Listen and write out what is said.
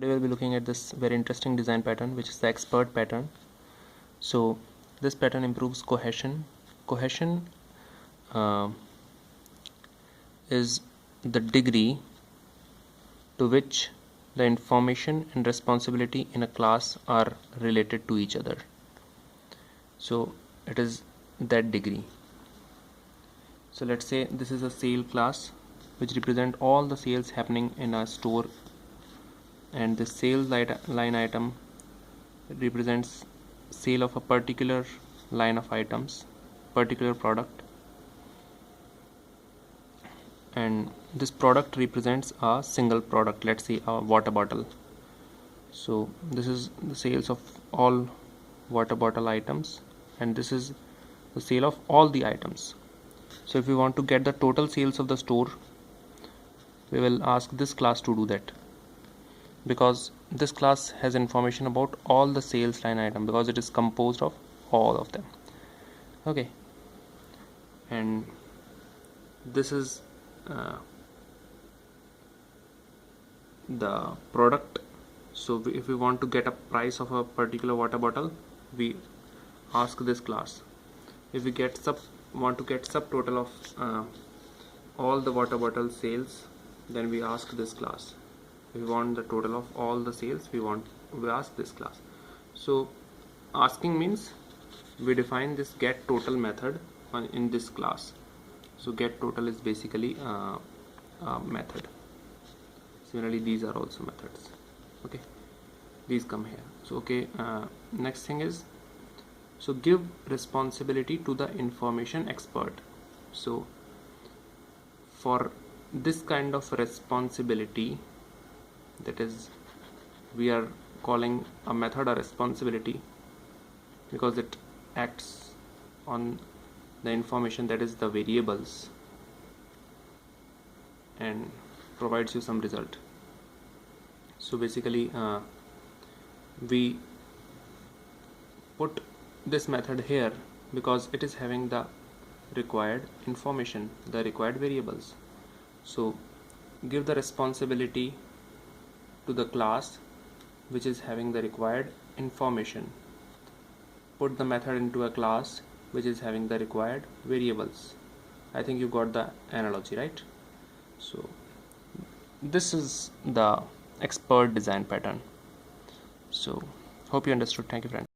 Today we'll be looking at this very interesting design pattern, which is the expert pattern. So this pattern improves cohesion. Cohesion is the degree to which the information and responsibility in a class are related to each other. So it is that degree. So let's say this is a sale class which represent all the sales happening in a store, and the sales line item represents sale of a particular line of items, particular product, and this product represents a single product, let's say a water bottle. So this is the sales of all water bottle items, and this is the sale of all the items. So if we want to get the total sales of the store, we will ask this class to do that, because this class has information about all the sales line item, because it is composed of all of them. Okay, and this is the product. So if we want to get a price of a particular water bottle, we ask this class. If we want to get subtotal of all the water bottle sales, then we ask this class. If we want the total of all the sales, we ask this class. So asking means we define this get total method in this class. So get total is basically a method. Similarly, these are also methods. Okay, these come here. So okay, next thing is, so give responsibility to the information expert. So for this kind of responsibility, that is, we are calling a method a responsibility because it acts on the information, that is the variables, and provides you some result. So basically we put this method here because it is having the required information, the required variables. So give the responsibility to the class which is having the required information. Put the method into a class which is having the required variables. I think you got the analogy, right? So this is the expert design pattern. So hope you understood. Thank you, friend.